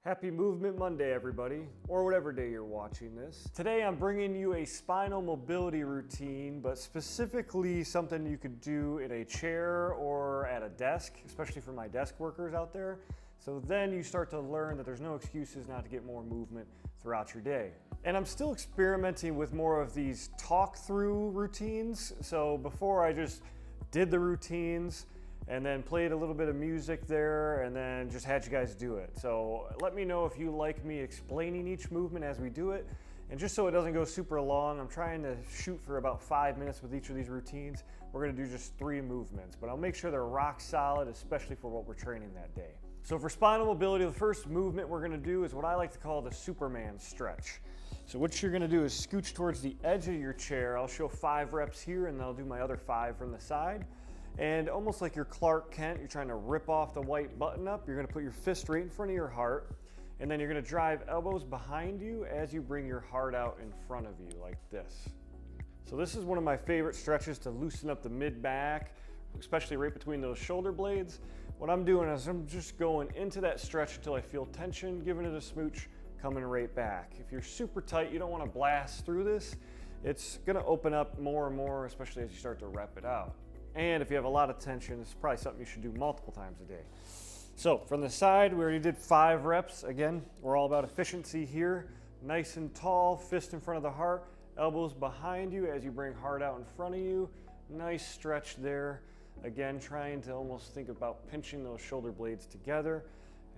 Happy Movement Monday, everybody, or whatever day you're watching this. Today I'm bringing you a spinal mobility routine, but specifically something you could do in a chair or at a desk, especially for my desk workers out there. So then you start to learn that there's no excuses not to get more movement throughout your day. And I'm still experimenting with more of these talk-through routines. So before I just did the routines, and then played a little bit of music there, and then just had you guys do it. So let me know if you like me explaining each movement as we do it. And just so it doesn't go super long, I'm trying to shoot for about 5 minutes with each of these routines. We're gonna do just 3 movements, but I'll make sure they're rock solid, especially for what we're training that day. So for spinal mobility, the first movement we're gonna do is what I like to call the Superman stretch. So what you're gonna do is scooch towards the edge of your chair. I'll show 5 reps here, and then I'll do my other 5 from the side. And almost like you're Clark Kent, you're trying to rip off the white button up. You're gonna put your fist right in front of your heart, and then you're gonna drive elbows behind you as you bring your heart out in front of you like this. So this is one of my favorite stretches to loosen up the mid-back, especially right between those shoulder blades. What I'm doing is I'm just going into that stretch until I feel tension, giving it a smooch, coming right back. If you're super tight, you don't wanna blast through this. It's gonna open up more and more, especially as you start to rep it out. And if you have a lot of tension, it's probably something you should do multiple times a day. So from the side, we already did 5 reps. Again, we're all about efficiency here. Nice and tall, fist in front of the heart, elbows behind you as you bring heart out in front of you. Nice stretch there. Again, trying to almost think about pinching those shoulder blades together.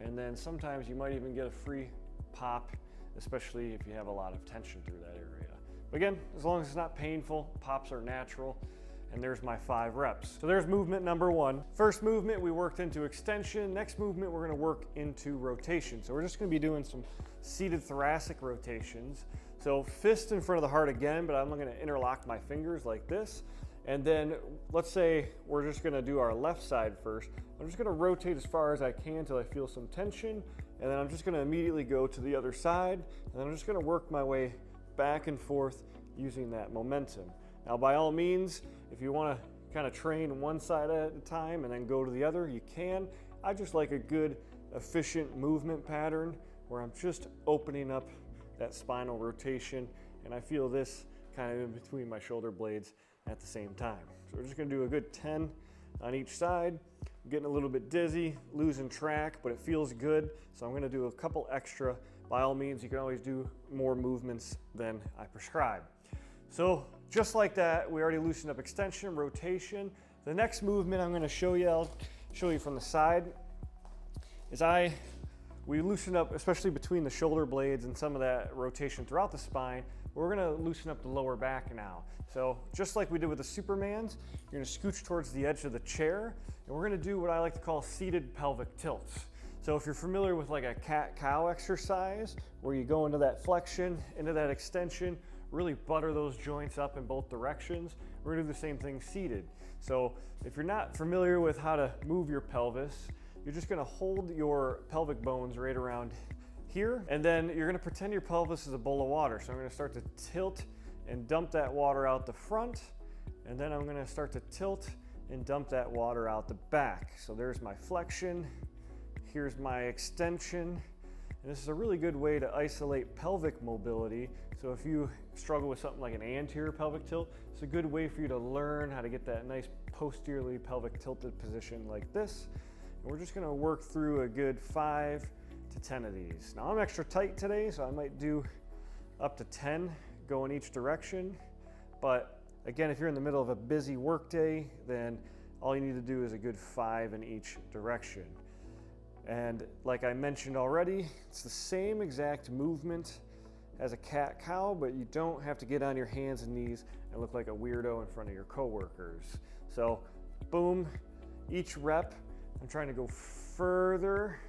And then sometimes you might even get a free pop, especially if you have a lot of tension through that area. But again, as long as it's not painful, pops are natural. And there's my 5 reps. So there's movement number 1. First movement, we worked into extension. Next movement, we're gonna work into rotation. So we're just gonna be doing some seated thoracic rotations. So fist in front of the heart again, but I'm gonna interlock my fingers like this. And then let's say we're just gonna do our left side first. I'm just gonna rotate as far as I can until I feel some tension. And then I'm just gonna immediately go to the other side. And then I'm just gonna work my way back and forth using that momentum. Now, by all means, if you want to kind of train one side at a time and then go to the other, you can. I just like a good, efficient movement pattern where I'm just opening up that spinal rotation, and I feel this kind of in between my shoulder blades at the same time. So we're just going to do a good 10 on each side. I'm getting a little bit dizzy, losing track, but it feels good. So I'm going to do a couple extra. By all means, you can always do more movements than I prescribe. So just like that, we already loosened up extension, rotation. The next movement I'm gonna show you, I'll show you from the side, is we loosen up, especially between the shoulder blades and some of that rotation throughout the spine. We're gonna loosen up the lower back now. So just like we did with the Supermans, you're gonna scooch towards the edge of the chair, and we're gonna do what I like to call seated pelvic tilts. So if you're familiar with like a cat-cow exercise, where you go into that flexion, into that extension, really butter those joints up in both directions, we're gonna do the same thing seated. So if you're not familiar with how to move your pelvis, you're just gonna hold your pelvic bones right around here, and then you're gonna pretend your pelvis is a bowl of water. So I'm gonna start to tilt and dump that water out the front, and then I'm gonna start to tilt and dump that water out the back. So there's my flexion, here's my extension. And this is a really good way to isolate pelvic mobility. So if you struggle with something like an anterior pelvic tilt, it's a good way for you to learn how to get that nice posteriorly pelvic tilted position like this. And we're just gonna work through a good 5 to 10 of these. Now I'm extra tight today, so I might do up to 10 go in each direction. But again, if you're in the middle of a busy work day, then all you need to do is a good 5 in each direction. And like I mentioned already, it's the same exact movement as a cat-cow, but you don't have to get on your hands and knees and look like a weirdo in front of your coworkers. So boom, each rep, I'm trying to go further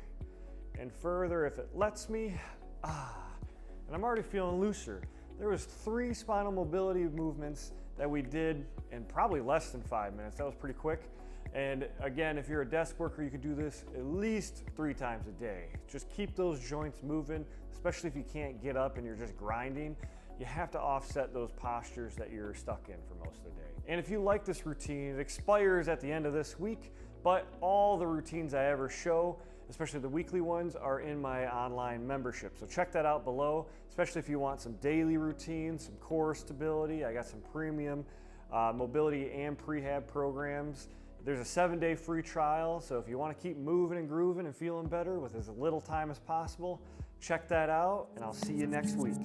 and further if it lets me. And I'm already feeling looser. There was 3 spinal mobility movements that we did in probably less than 5 minutes. That was pretty quick. And again, if you're a desk worker, you could do this at least 3 times a day. Just keep those joints moving, especially if you can't get up and you're just grinding. You have to offset those postures that you're stuck in for most of the day. And if you like this routine, it expires at the end of this week, but all the routines I ever show especially the weekly ones, are in my online membership. So check that out below, especially if you want some daily routines, some core stability. I got some premium mobility and prehab programs. There's a 7-day free trial, so if you want to keep moving and grooving and feeling better with as little time as possible, check that out, and I'll see you next week.